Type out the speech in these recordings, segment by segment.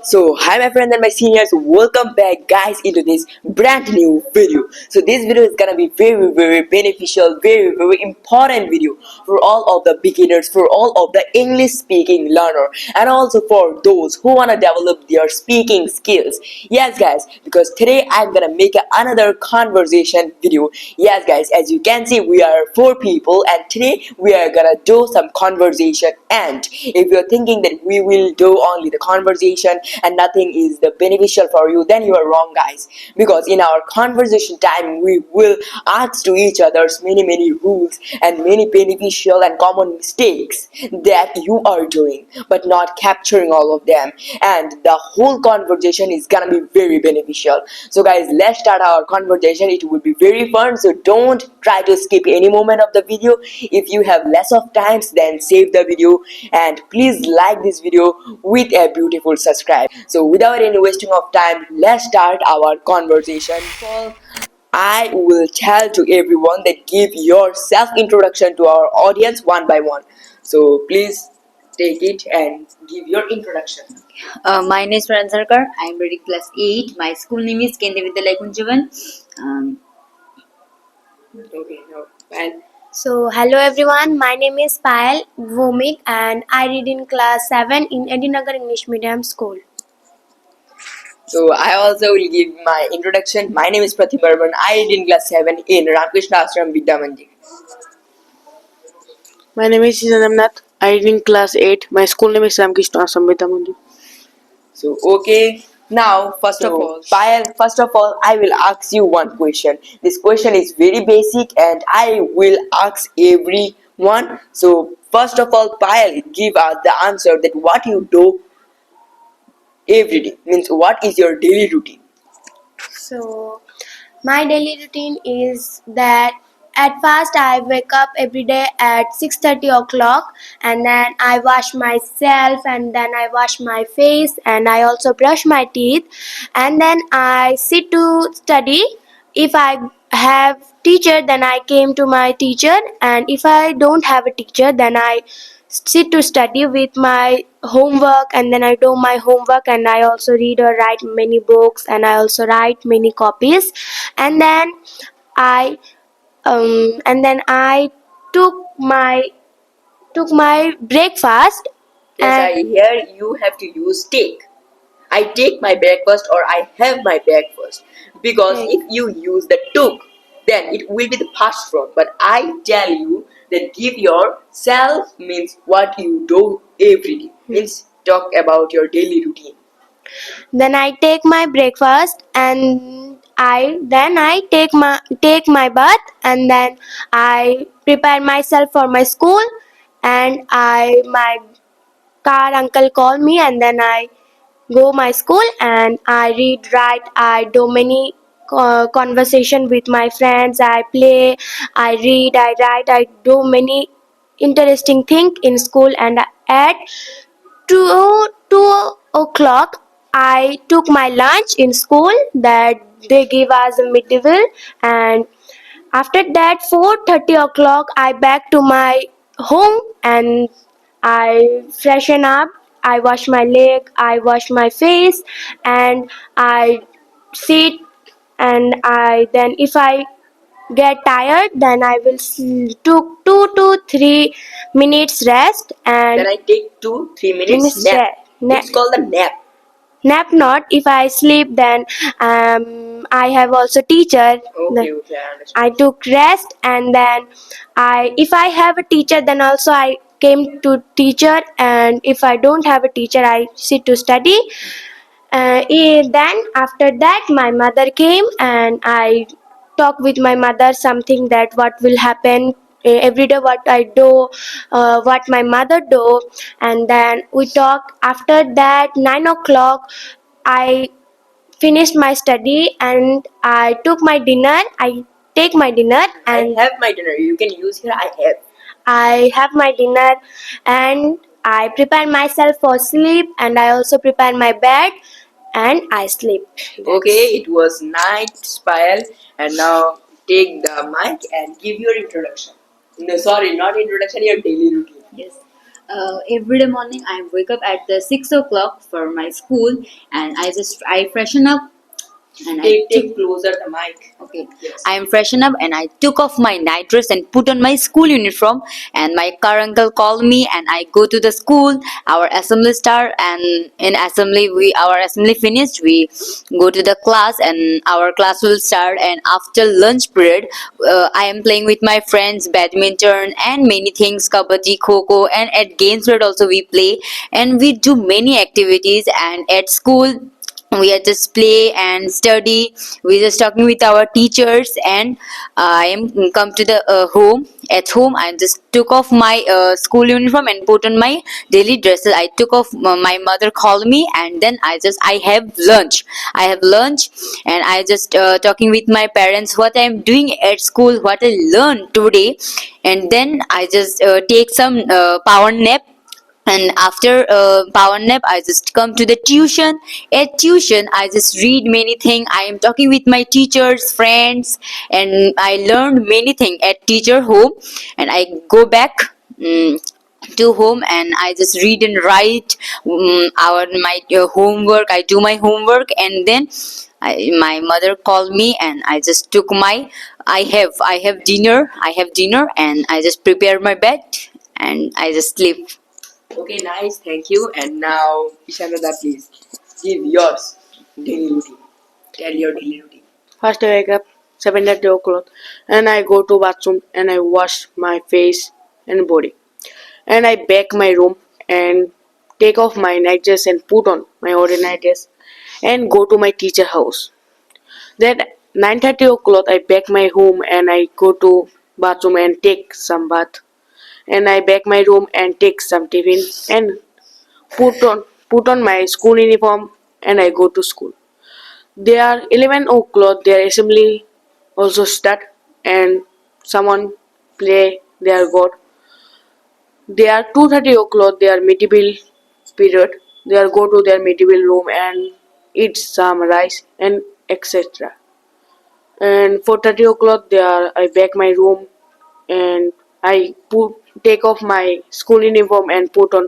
Hi my friends and my seniors, welcome back guys into this brand new video. So this video is gonna be very beneficial, very important video for all of the beginners, for all of the English speaking learner, and also for those who wanna develop their speaking skills. Yes guys, because today I'm gonna make another conversation video. Yes guys, as you can see we are 4 people and today we are gonna do some conversation. And if you're thinking that we will do only the conversation and nothing is the beneficial for you, then you are wrong guys, because in our conversation time we will ask to each other's many rules and many beneficial and common mistakes that you are doing but not capturing all of them, and the whole conversation is gonna be very beneficial. So guys, let's start our conversation. It will be very fun, so don't try to skip any moment of the video. If you have less of times, then save the video and please like this video with a beautiful subscribe. So without any wasting of time, let's start our conversation. I will tell to everyone that give your self introduction to our audience one by one. So please take it and give your introduction. My name is Ransarkar. I am reading class 8. My school name is Kendra Vidyalaya Kunjavan. Okay, now and So, hello everyone, my name is Payal Vomik and I read in class 7 in Edinagar English Medium School. so I also will give my introduction. My name is Prathim Barman. I read in class 7 in Ramakrishna Ashram Vidya Mandir. My name is Namnath. I read in class 8. My school name is Ramakrishna Ashram Vidya Mandir. So okay, now first of all, Payal, first of all, I will ask you one question. This question is very basic, and I will ask everyone. So first of all, Payal, give us the answer that what you do every day, means what is your daily routine. So, my daily routine is that at first I wake up every day at 6:30 o'clock and then I wash myself and then I wash my face and I also brush my teeth and then I sit to study. If I have teacher, then I came to my teacher, and if I don't have a teacher, then I sit to study with my homework and then I do my homework and I also read or write many books and I also write many copies and then I I took my breakfast. Yes, And I hear you have to use take. I take my breakfast or I have my breakfast, because Take. if you use the took, then it will be the past form. But I tell you that give yourself means what you do every day, means talk about your daily routine. then I take my breakfast and I take my bath and then I prepare myself for my school and I my car uncle call me and then I go my school and I read, write, I do many conversation with my friends, I play, I read, I write, I do many interesting thing in school and at 2 o'clock I took my lunch in school that they give us a midday meal and after that 4:30 o'clock I back to my home and I freshen up, I wash my leg, I wash my face and I sit and I then if I get tired then I will took 2 to 3 minutes rest and Then I take 2 3 minutes minutes nap. It's called a nap. nap not if I sleep then I have also teacher. Okay, okay, I understand. I took rest and then I if I have a teacher then also I came to teacher and if I don't have a teacher I sit to study. Then after that my mother came and I talk with my mother something that what will happen every day what I do, what my mother do and then we talk. After that 9 o'clock I finished my study and I took my dinner. I take my dinner and I have my dinner. You can use here I have. I have my dinner and I prepare myself for sleep and I also prepare my bed and I sleep. Okay, it was night, Spire, and now take the mic and give your introduction. No, sorry, not introduction, your daily routine. Yes. Every day morning I wake up at the 6 o'clock for my school, and I freshen up and Take closer the mic. okay. Yes. I am freshen up and I took off my night dress and put on my school uniform, and my car uncle called me and I go to the school. Our assembly start, and in assembly we our assembly finished, we go to the class and our class will start. And after lunch period, I am playing with my friends badminton and many things, kabaddi, kho and at games period also we play, and we do many activities. And at school we are just play and study, we just talking with our teachers. And I am come to the home. At home I just took off my school uniform and put on my daily dresses. I took off, my mother called me, and then I have lunch. I have lunch, and I just talking with my parents what I am doing at school, what I learned today. And then I just take some power nap. And after power nap I just come to the tuition. At tuition I just read many things, I am talking with my teachers friends, and I learned many things at teacher home. And I go back to home, and I just read and write our my homework. I do my homework, and then my mother called me and I just took my I have dinner, and I just prepare my bed and I just sleep. Okay, nice, thank you. And now, Ishanada, please give yours daily routine. Tell your daily routine. First I wake up 7:30 o'clock and I go to bathroom and I wash my face and body. And I back my room and take off my night dress and put on my ordinary dress and go to my teacher house. Then 9:30 o'clock I back my home and I go to bathroom and take some bath. And I back my room and take some tiffin and put on my school uniform and I go to school. They are 11 o'clock their assembly also start and someone play their god. They are 2:30 o'clock their medieval period. They are go to their medieval room and eat some rice and etc. And 4:30 o'clock they are I back my room and I put take off my school uniform and put on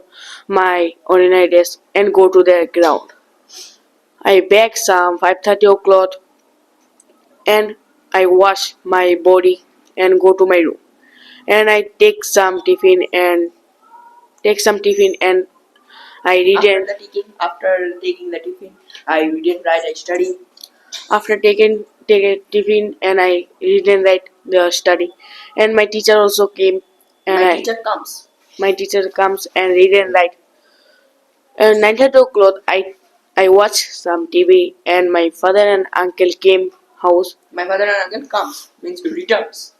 my ordinary dress and go to the ground. I back some 5:30 o'clock and I wash my body and go to my room. And I take some tiffin and I read and After taking the tiffin, I read and write. I study. after taking take a tiffin and I read and write the study. And my teacher also came and Comes. my teacher comes and read and write. And 9:30 o'clock I watch some TV and my father and uncle came house My father and uncle comes means returns.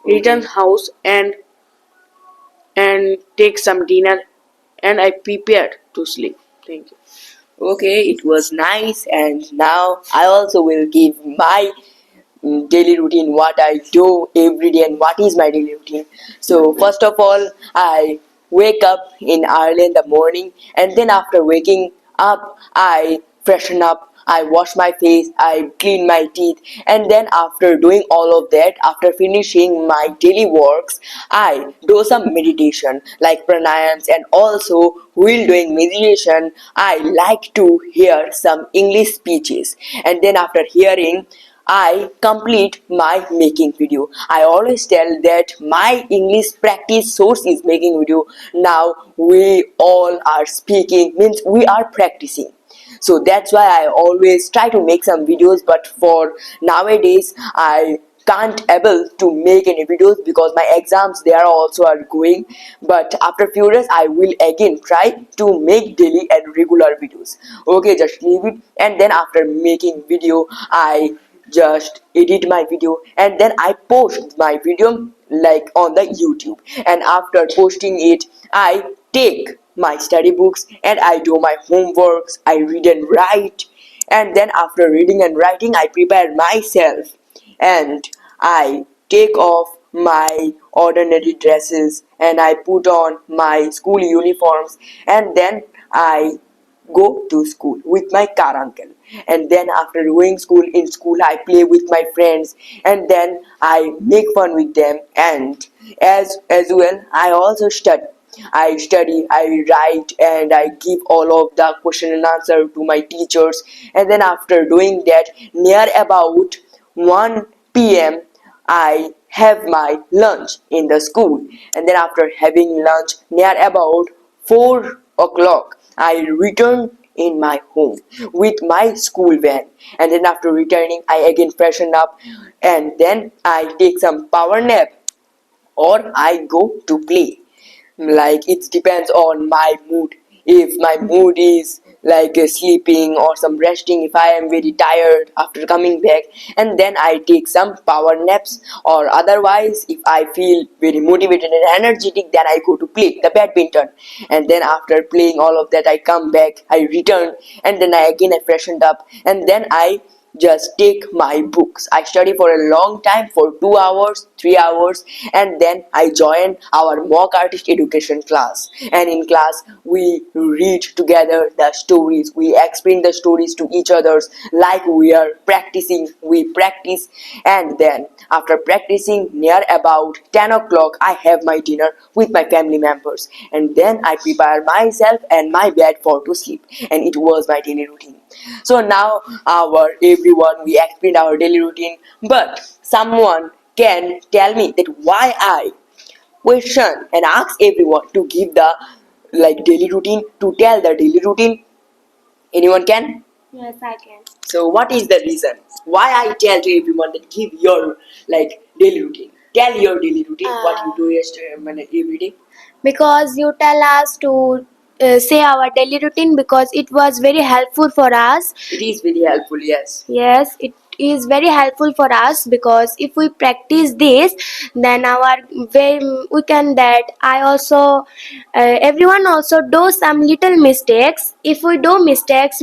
return house and take some dinner and I prepared to sleep. Thank you. Okay, it was nice, and now I also will give my daily routine, what I do every day and what is my daily routine. So first of all, I wake up in early in the morning, and then after waking up I freshen up, I wash my face, I clean my teeth, and then after doing all of that, after finishing my daily works, I do some meditation like pranayams. And also while doing meditation I like to hear some English speeches, and then after hearing I complete my making video. I always tell that my English practice source is making video. Now we all are speaking, means we are practicing. So that's why I always try to make some videos, but for nowadays I can't able to make any videos because my exams there also are going. But after few days I will again try to make daily and regular videos. Okay, just leave it, and then after making video I just edit my video, and then I post my video like on the YouTube. And after posting it I take my study books and I do my homeworks, I read and write. And then after reading and writing I prepare myself, and I take off my ordinary dresses and I put on my school uniforms, and then I go to school with my car uncle. And then after going school, in school I play with my friends, and then I make fun with them, and as well I also study. I study, I write, and I give all of the question and answer to my teachers. And then after doing that, near about 1 p.m., I have my lunch in the school. And then after having lunch, near about 4 o'clock, I return in my home with my school van. And then after returning, I again freshen up, and then I take some power nap, or I go to play. Like it depends on my mood. If my mood is like sleeping or some resting, if I am very tired after coming back, and then I take some power naps, or otherwise if I feel very motivated and energetic, then I go to play the badminton. And then after playing all of that, I come back, I return, and then I freshened up, and then I just take my books. I study for a long time, for 2 hours, 3 hours, and then I join our mock artist education class. And in class, we read together the stories, we explain the stories to each others like we are practicing. We practice, and then after practicing, near about 10 o'clock, I have my dinner with my family members, and then I prepare myself and my bed for to sleep. And it was my daily routine. So now our everyone, we explained our daily routine, but someone can tell me that why I question and ask everyone to give the like daily routine, to tell the daily routine. Anyone can? Yes, I can. So what is the reason why I tell to everyone that give your like daily routine? Tell your daily routine, what you do yesterday, every day. Because you tell us to say our daily routine, because it was very helpful for us. It is very helpful, yes. Yes, it is very helpful for us, because if we practice this, then our we can that I also everyone also do some little mistakes. If we do mistakes,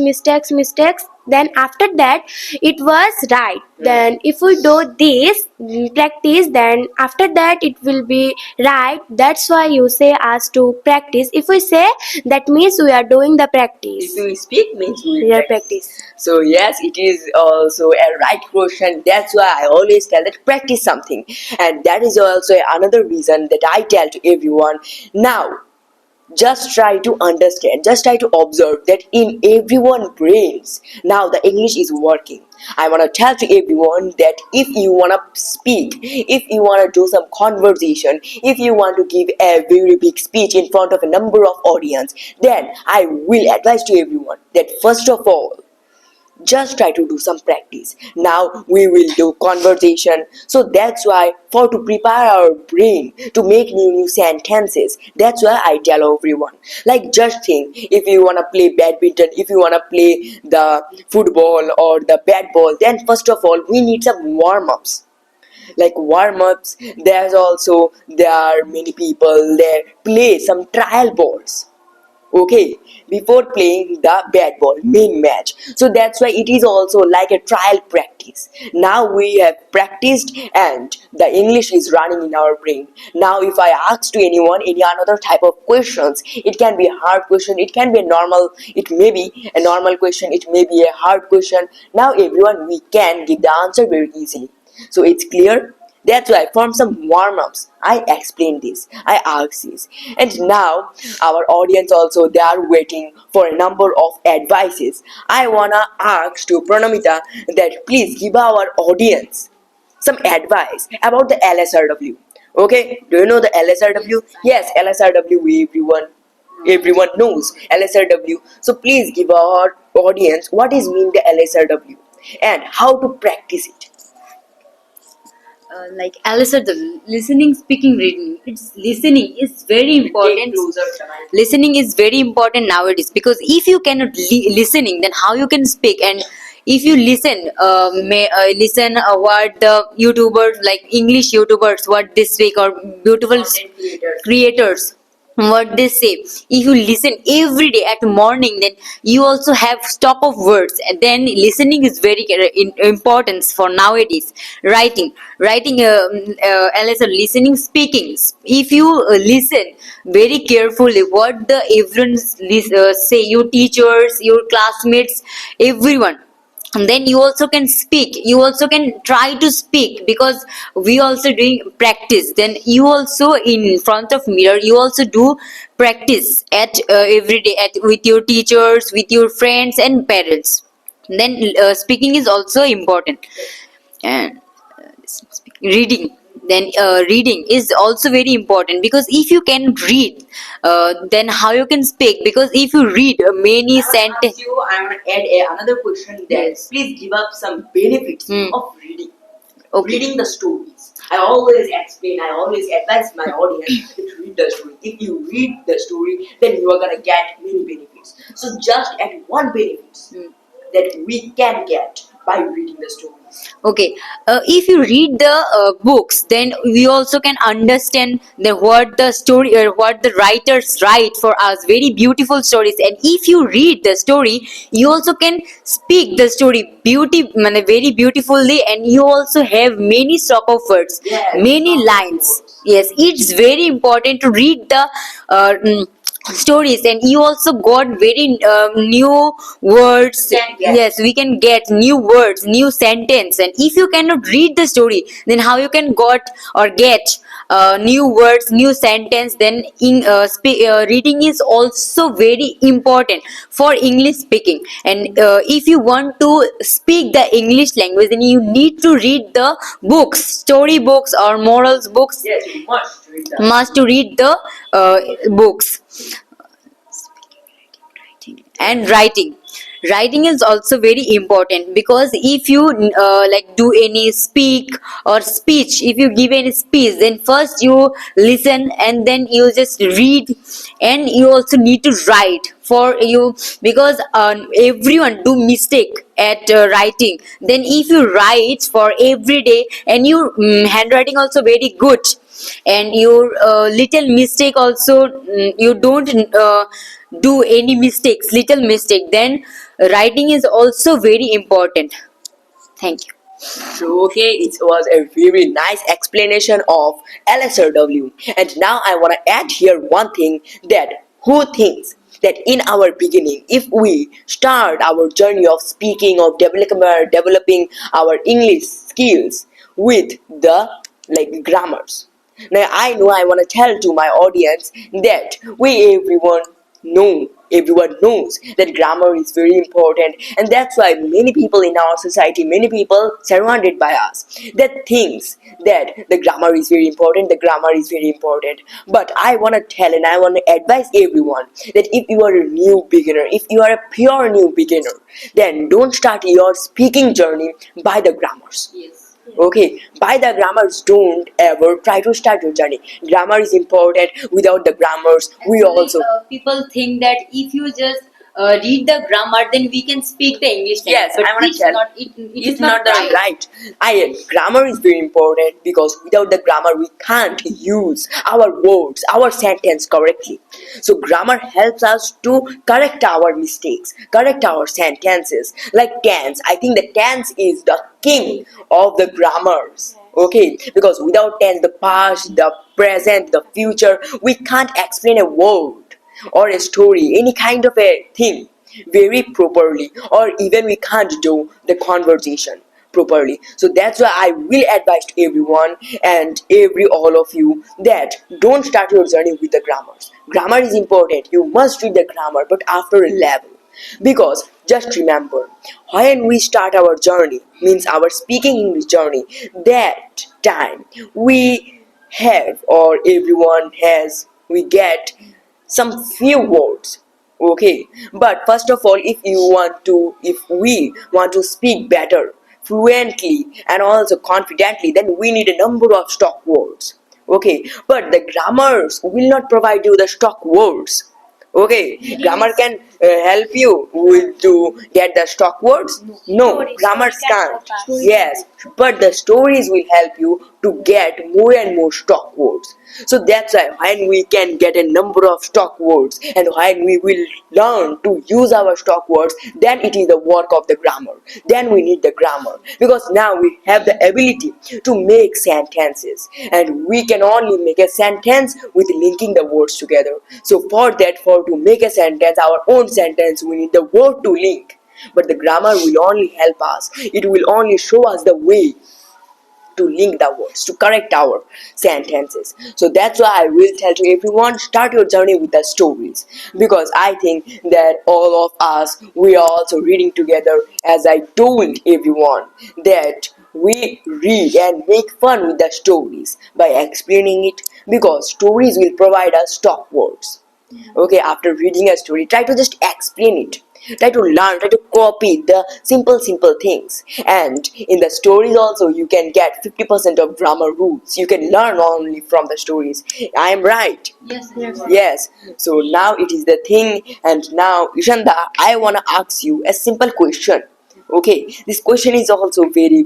then after that it was right. Then if we do this practice, then after that it will be right. That's why you say us to practice. If we say, that means we are doing the practice. If we speak means we We are practice. practice. So yes, it is also a right question. That's why I always tell that practice something, and that is also another reason that I tell to everyone. Now, just try to understand, just try to observe that in everyone's brains now the English is working. I want to tell to everyone that if you want to speak, if you want to do some conversation, if you want to give a very big speech in front of a number of audience, then I will advise to everyone that first of all, just try to do some practice. Now we will do conversation, so that's why for to prepare our brain to make new sentences, that's why I tell everyone, like just think, if you want to play badminton, if you want to play the football or the bat ball, then first of all we need some warm-ups. Like warm-ups, there are many people there play some trial balls, okay, before playing the bat ball main match. So that's why it is also like a trial practice. Now we have practiced, and the English is running in our brain. Now if I ask to anyone any another type of questions, it can be a hard question, it can be a normal, it may be a normal question, it may be a hard question. Now everyone, we can give the answer very easily. So it's clear. That's why from some warm-ups, I explained this, I asked this. And now our audience also, they are waiting for a number of advices. I wanna ask to Pranamita that please give our audience some advice about the LSRW. Okay, do you know the LSRW? Yes, LSRW, everyone knows LSRW. So please give our audience what is mean the LSRW and how to practice it. Like Alice said, the listening, speaking, reading. It's listening is very important. Listening is very important nowadays, because if you cannot listening, then how you can speak? And if you listen, listen what the YouTubers, like English YouTubers, what they speak, or beautiful creators, what they say, if you listen every day at morning, then you also have stock of words, and then listening is very important for nowadays. Writing LS, listening, speaking. If you listen very carefully what the everyone say, your teachers, your classmates, everyone, and then you also can speak, you also can try to speak, because we also doing practice. Then you also in front of mirror, you also do practice at every day at with your teachers, with your friends and parents. Then speaking is also important. And reading, then reading is also very important, because if you can read, then how you can speak, because if you read many sentences. I want to add another question that Yes. please give up some benefits Hmm. of reading. Okay. Reading the stories. I always explain, I always advise my audience to read the story. If you read the story, then you are gonna get many benefits. So just add one benefits that we can get by reading the stories. Okay, if you read the books, then we also can understand the what the story or what the writers write for us, very beautiful stories. And if you read the story, you also can speak the story very beautifully, and you also have many stock of words, Yes, many stock of lines. words. Yes, it's very important to read the stories, and you also got very new words. Can get. Yes, we can get new words, new sentence. And if you cannot read the story, then how you can got or get new words, new sentence? Then in reading is also very important for English speaking. And if you want to speak the English language, then you need to read the books, story books or morals books. Yes, you must read that. Must to read the books. And writing is also very important, because if you like do any speak or speech, if you give any speech, then first you listen and then you just read, and you also need to write for you, because everyone do mistake at writing. Then if you write for every day, and your handwriting also very good, and your little mistake also, you don't do any mistakes, little mistake, then writing is also very important. Thank you. So, okay, it was a very nice explanation of LSRW. And now I want to add here one thing, that who thinks that in our beginning, if we start our journey of speaking, of developing our English skills with the like grammars. Now I know I want to tell to my audience that everyone knows that grammar is very important, and that's why many people in our society, many people surrounded by us, that thinks that the grammar is very important, the grammar is very important. But I want to tell and I want to advise everyone that if you are a new beginner, if you are a pure new beginner, then don't start your speaking journey by the grammars. Okay, by the grammars, don't ever try to start your journey. Grammar is important. Without the grammars, we Actually, also people think that if you just read the grammar, then we can speak the English language. yes, But I want it's to tell. not. It is It's not the right. right. Grammar is very important, because without the grammar we can't use our words, our sentence correctly. So grammar helps us to correct our mistakes, correct our sentences. Like tense, I think the tense is the king of the grammars. Okay, because without tense, the past, the present, the future, we can't explain a word or a story, any kind of a thing very properly, or even we can't do the conversation properly. So that's why I will advise to everyone and every all of you that don't start your journey with the grammars. Grammar is important, you must read the grammar, but after a level. Because just remember, when we start our journey, means our speaking English journey, that time we have, or everyone has, we get some few words. Okay, but first of all, if we want to speak better, fluently and also confidently, then we need a number of stock words. Okay, but the grammars will not provide you the stock words. Okay, grammar can help you with to get the stock words. No, grammars can't. Yes, but the stories will help you to get more and more stock words. So that's why when we can get a number of stock words, and when we will learn to use our stock words, then it is the work of the grammar. Then we need the grammar, because now we have the ability to make sentences, and we can only make a sentence with linking the words together. So for that, for to make a sentence, our own sentence, we need the word to link. but the grammar will only help us. It will only show us the way to link the words, to correct our sentences. So that's why I will tell to everyone, start your journey with the stories, because I think that all of us, we are also reading together. As I told everyone, that we read and make fun with the stories by explaining it, because stories will provide us stock words. Okay, after reading a story, try to just explain it, try to learn, try to copy the simple things. And in the stories also, you can get 50% of grammar rules. You can learn only from the stories. I am right? Yes. So now it is the thing. And now, Ishanda, I want to ask you a simple question. Okay, this question is also very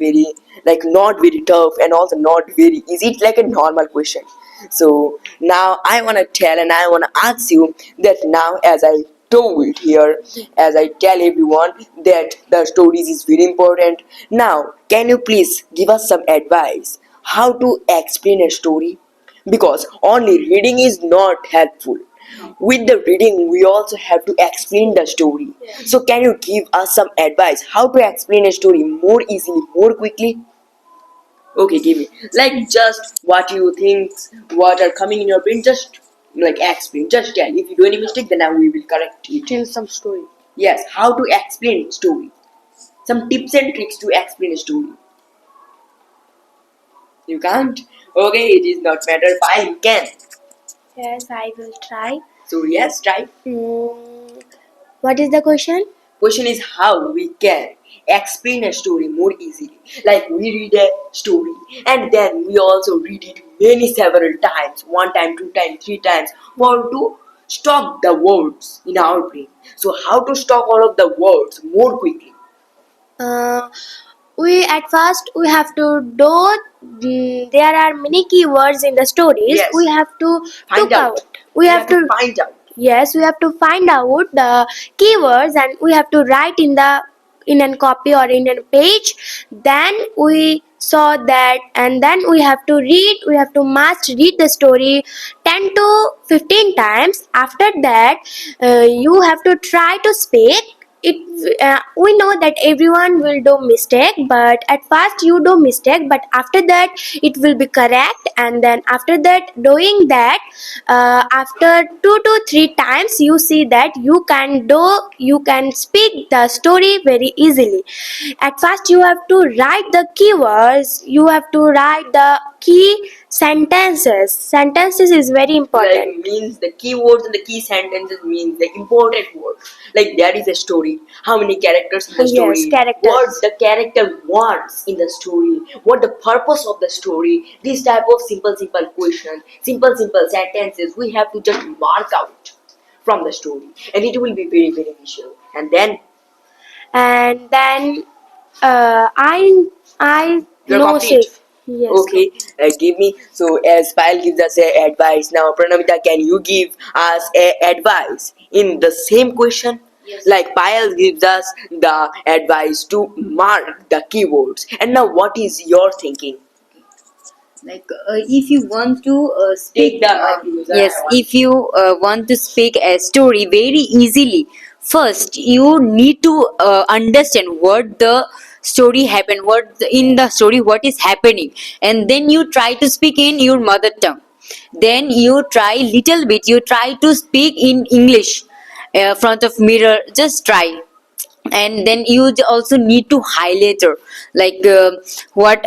like not very tough and also not very easy. It's like a normal question. So now I want to tell and I want to ask you that now, as I told here, as I tell everyone, that the stories is very important. Now, can you please give us some advice how to explain a story? Because only reading is not helpful. With the reading, we also have to explain the story. So, can you give us some advice how to explain a story more easily, more quickly? Okay, give me. Like, just what you think, what are coming in your brain, just like explain, just tell. If you do any mistake, then we will correct it. Tell some story. Yes, how to explain story. Some tips and tricks to explain a story. You can't? Okay, it is not matter. Fine, you can. Yes, I will try. So, yes, try. What is the question? Question is how we can explain a story more easily. Like we read a story and then we also read it many several times, one time, two times, three times, for to stock the words in our brain. So how to stock all of the words more quickly? Uh, we at first we have to do. There are many keywords in the stories. Yes. We have to Find took out. out. We have to find out. Yes, we have to find out the keywords and we have to write in a copy or in a page. Then we saw that, and then we have to read. We have to must read the story 10 to 15 times. After that, you have to try to speak it. We know that everyone will do mistake, but at first you do mistake, but after that it will be correct. And then after that, doing that, after 2 to 3 times, you see that you can speak the story very easily. At first you have to write the keywords, you have to write the key sentences is very important. Like means the keywords and the key sentences means the important words. Like there is a story, how many characters in the Yes, story, characters. what the character wants in the story, what the purpose of the story. This type of simple questions, simple sentences we have to just mark out from the story, and it will be very beneficial. And then And then I you're know complete. safe. Yes. Okay, give me. So as Pyle gives us a advice, now Pranamita, can you give us a advice in the same question? Yes. Like Pyle gives us the advice to mark the keywords, and now what is your thinking? Like if you want to Take speak the mic, yes, if you want to speak a story very easily, first you need to understand what the story happened, in the story what is happening, and then you try to speak in your mother tongue. Then you try little bit, you try to speak in English front of mirror, just try. And then you also need to highlighter, like what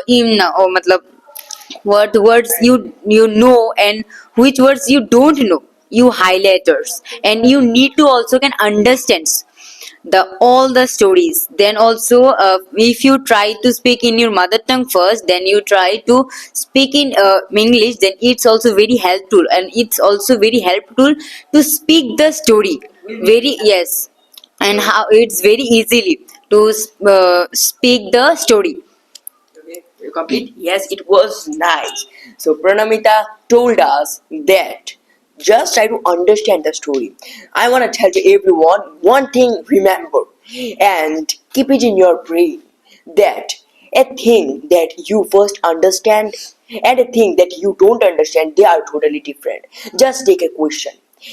in matlab, what words you know and which words you don't know, you highlighters. And you need to also can understand the all the stories. Then also if you try to speak in your mother tongue first, then you try to speak in English, then it's also very helpful, and it's also very helpful to speak the story very, yes. And how it's very easily to speak the story. Okay, you complete? Yes, it was nice. So Pranamita told us that just try to understand the story. I want to tell to everyone one thing, remember, and keep it in your brain, that a thing that you first understand and a thing that you don't understand, they are totally different. Just take a question.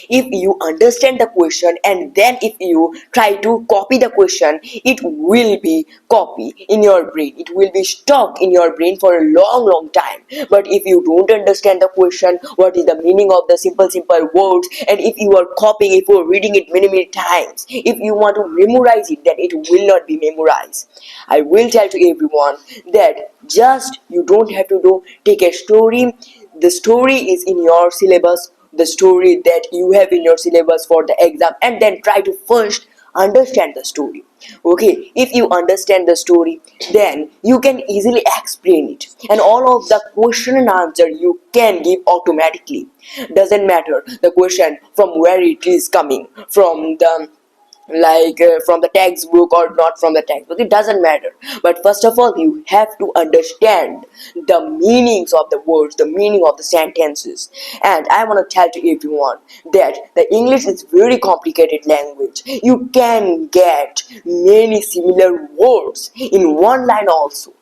If you understand the question and then if you try to copy the question, it will be copy in your brain, it will be stuck in your brain for a long time. But if you don't understand the question, what is the meaning of the simple words, and if you are copying, if you are reading it many times, if you want to memorize it, then it will not be memorized. I will tell to everyone that just you don't have to do take a story. The story is in your syllabus, the story that you have in your syllabus for the exam, and then try to first understand the story. Okay, if you understand the story, then you can easily explain it, and all of the question and answer you can give automatically. Doesn't matter the question from where it is coming from, the from the textbook or not from the textbook, it doesn't matter. But first of all, you have to understand the meanings of the words, the meaning of the sentences. And I want to tell to everyone that the English is very complicated language. You can get many similar words in one line also.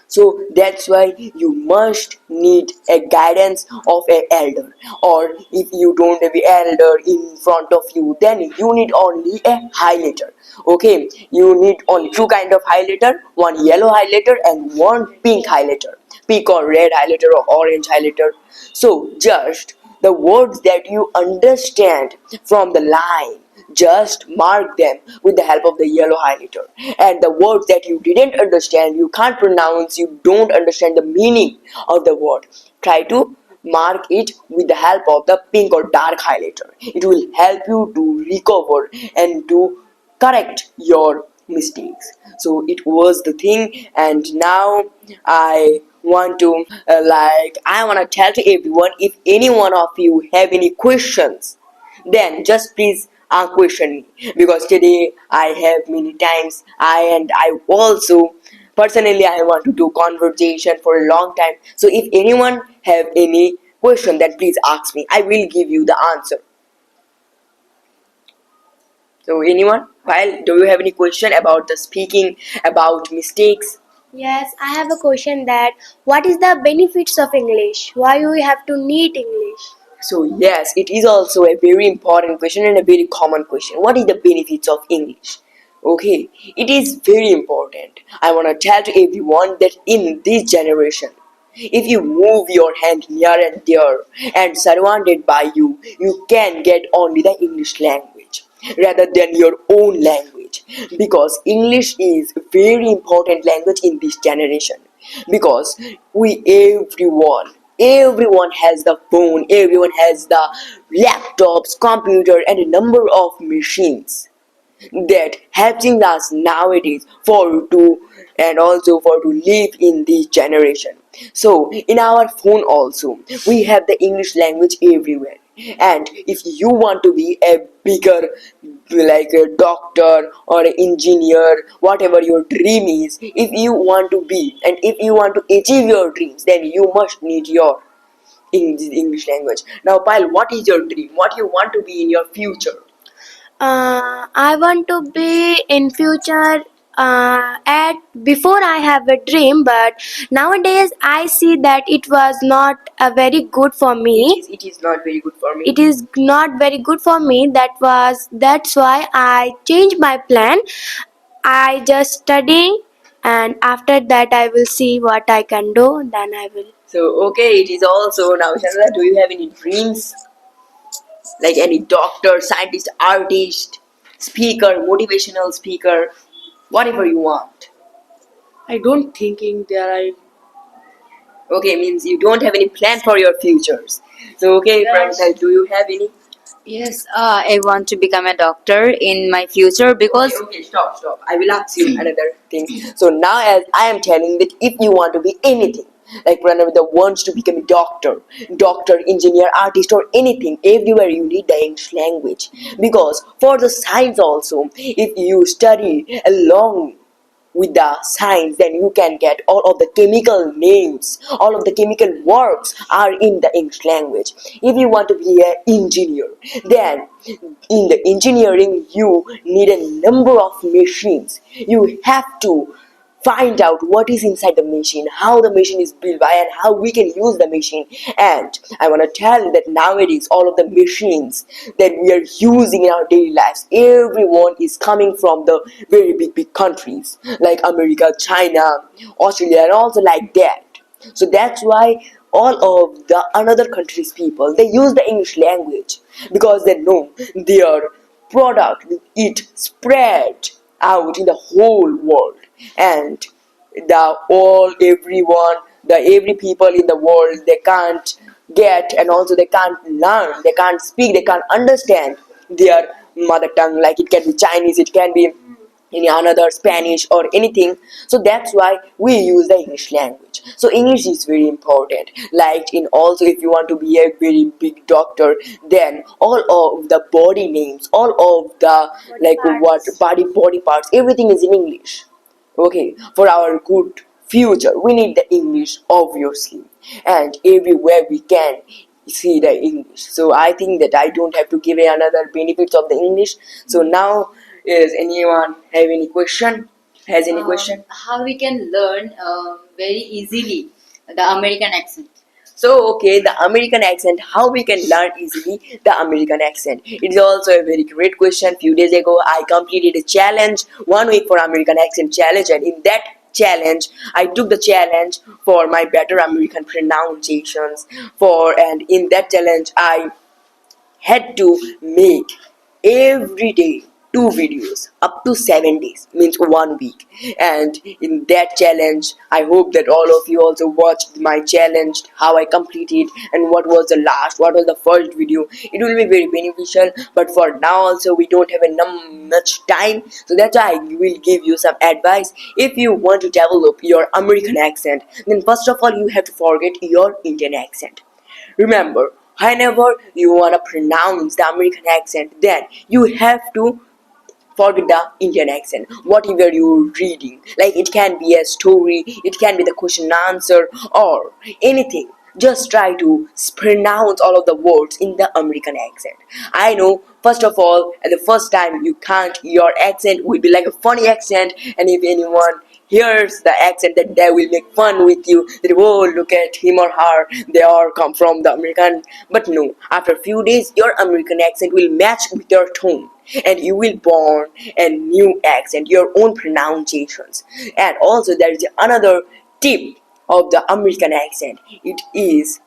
So that's why you must need a guidance of an elder, or if you don't have an elder in front of you, then you need only a highlighter. Okay, you need only two kind of highlighter, one yellow highlighter and one pink highlighter, pink or red highlighter or orange highlighter. So just the words that you understand from the line, just mark them with the help of the yellow highlighter. And the words that you didn't understand, you can't pronounce, you don't understand the meaning of the word, try to mark it with the help of the pink or dark highlighter. It will help you to recover and to correct your mistakes. So it was the thing, and now I want to I want to tell to everyone, if any one of you have any questions, then just please question me, because today I have many times I also personally I want to do conversation for a long time. So if anyone have any question, then please ask me, I will give you the answer. So anyone, while do you have any question about the speaking, about mistakes? Yes, I have a question that what is the benefits of English? Why we have to need English? So yes, it is also a very important question and a very common question. What is the benefits of English? Okay, it is very important. I want to tell to everyone that in this generation, if you move your hand here and there and surrounded by you, you can get only the English language rather than your own language, because English is a very important language in this generation. Because we everyone has the phone, everyone has the laptops, computer, and a number of machines that helping us nowadays for to and also for to live in this generation. So in our phone also we have the English language everywhere. And if you want to be a bigger, like a doctor or an engineer, whatever your dream is, if you want to be and if you want to achieve your dreams, then you must need your English language. Now Pyle, what is your dream, what you want to be in your future? I want to be in future at before I have a dream, but nowadays I see that it was not very good for me. It is not very good for me. It is not very good for me. That's why I changed my plan. I just study, and after that I will see what I can do. Then I will. So okay, it is also now. Chandra, do you have any dreams? Like any doctor, scientist, artist, speaker, motivational speaker, whatever you want. I don't thinking there are. Okay, means you don't have any plan for your futures. So okay, Yes. Pranita, do you have any? Yes, I want to become a doctor in my future because Okay, stop. I will ask you another thing. So now, as I am telling that if you want to be anything, like Pranita wants to become a doctor, engineer, artist, or anything, everywhere you need the English language. Because for the science also, if you study along with the science, then you can get all of the chemical names, all of the chemical words are in the English language. If you want to be an engineer, then in the engineering you need a number of machines. You have to find out what is inside the machine, how the machine is built by, and how we can use the machine. And I want to tell you that nowadays all of the machines that we are using in our daily lives, everyone is coming from the very big countries like America, China, Australia, and also like that. So that's why all of the another countries people, they use the English language because they know their product it spread out in the whole world. And the all everyone, the every people in the world, they can't get, and also they can't learn, they can't speak, they can't understand their mother tongue. Like it can be Chinese, it can be any another Spanish or anything. So that's why we use the English language. So English is very important. Like in also, if you want to be a very big doctor, then all of the body names, all of the like what body parts, everything is in English. Okay, for our good future we need the English obviously, and everywhere we can see the English. So I think that I don't have to give another benefits of the English. So now, is anyone have any question, has any question? How we can learn very easily the American accent? So okay, the American accent, how we can learn easily the American accent? It is also a very great question. Few days ago I completed a challenge, 1 week for American accent challenge, and in that challenge I took the challenge for my better American pronunciations for, and in that challenge I had to make every day 2 videos up to 7 days, means 1 week. And in that challenge I hope that all of you also watched my challenge, how I completed, and what was the last, what was the first video. It will be very beneficial, but for now also we don't have much time, so that's why I will give you some advice. If you want to develop your American accent, then first of all you have to forget your Indian accent. Remember, whenever you want to pronounce the American accent, then you have to forget the Indian accent. Whatever you're reading, like it can be a story, it can be the question and answer, or anything. Just try to pronounce all of the words in the American accent. I know, first of all, at the first time you can't, your accent will be like a funny accent, and if anyone hears the accent, that they will make fun with you, that oh look at him or her, they all come from the American. But no, after a few days your American accent will match with your tone, and you will born a new accent, your own pronunciations. And also there is another tip of the American accent. It is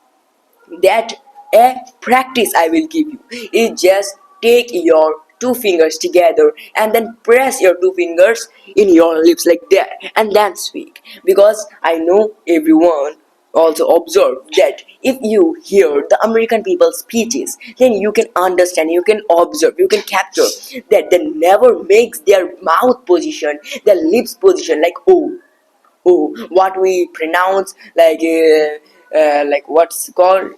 that a practice I will give you is just take your 2 fingers together and then press your 2 fingers in your lips like that and then speak. Because I know everyone also observe that if you hear the American people's speeches, then you can understand, you can observe, you can capture that they never makes their mouth position, their lips position like what we pronounce like what's called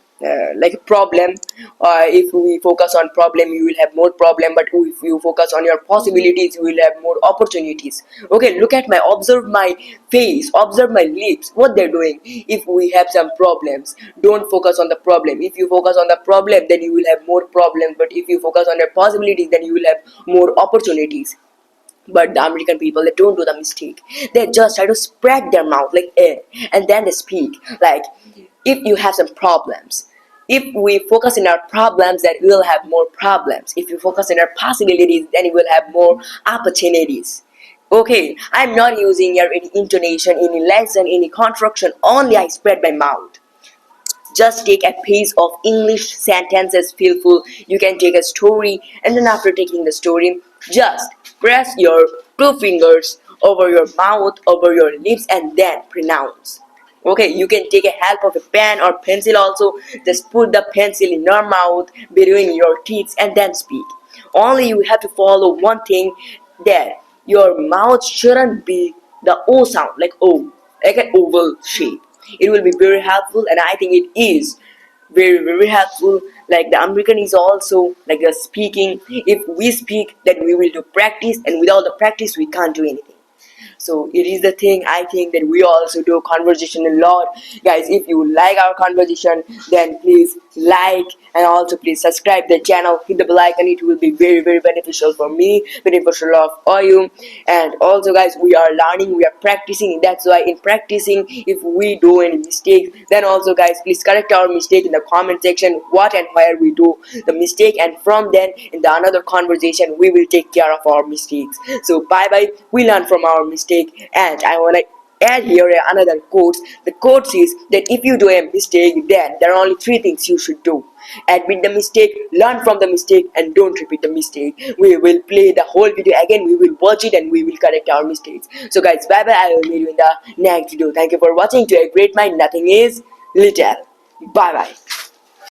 like a problem. If we focus on problem you will have more problem, but if you focus on your possibilities you will have more opportunities. Okay, look at my, observe my face, observe my lips, what they're doing. If we have some problems, don't focus on the problem. If you focus on the problem, then you will have more problems, but if you focus on your possibilities, then you will have more opportunities. But the American people, they don't do the mistake. They just try to spread their mouth like air, and then they speak. Like if you have some problems, if we focus in our problems, then we will have more problems. If you focus in our possibilities, then you will have more opportunities. Okay, I'm not using here any intonation, any lesson, any construction. Only I spread my mouth. Just take a piece of English sentences feel full. You can take a story, and then after taking the story, just press your 2 fingers over your mouth, over your lips, and then pronounce. Okay, you can take a help of a pen or pencil also. Just put the pencil in your mouth between your teeth and then speak. Only you have to follow one thing, that your mouth shouldn't be the O sound, like O, like an oval shape. It will be very helpful, and I think it is very helpful. Like the American is also like a speaking. If we speak, then we will do practice, and without the practice we can't do anything. So it is the thing, I think that we also do conversation a lot. Guys, if you like our conversation, then please like, and also please subscribe the channel, hit the bell icon. It will be very beneficial for me, beneficial of all you. And also guys, we are learning, we are practicing. That's why in practicing, if we do any mistakes, then also guys, please correct our mistake in the comment section, what and where we do the mistake, and from then in the another conversation we will take care of our mistakes. So bye bye, we learn from our mistake. And I want to add here another quote. The quote says that if you do a mistake, then there are only three things you should do: admit the mistake, learn from the mistake, and don't repeat the mistake. We will play the whole video again, we will watch it, and we will correct our mistakes. So guys, bye bye, I will meet you in the next video. Thank you for watching. To a great mind, nothing is little. Bye bye.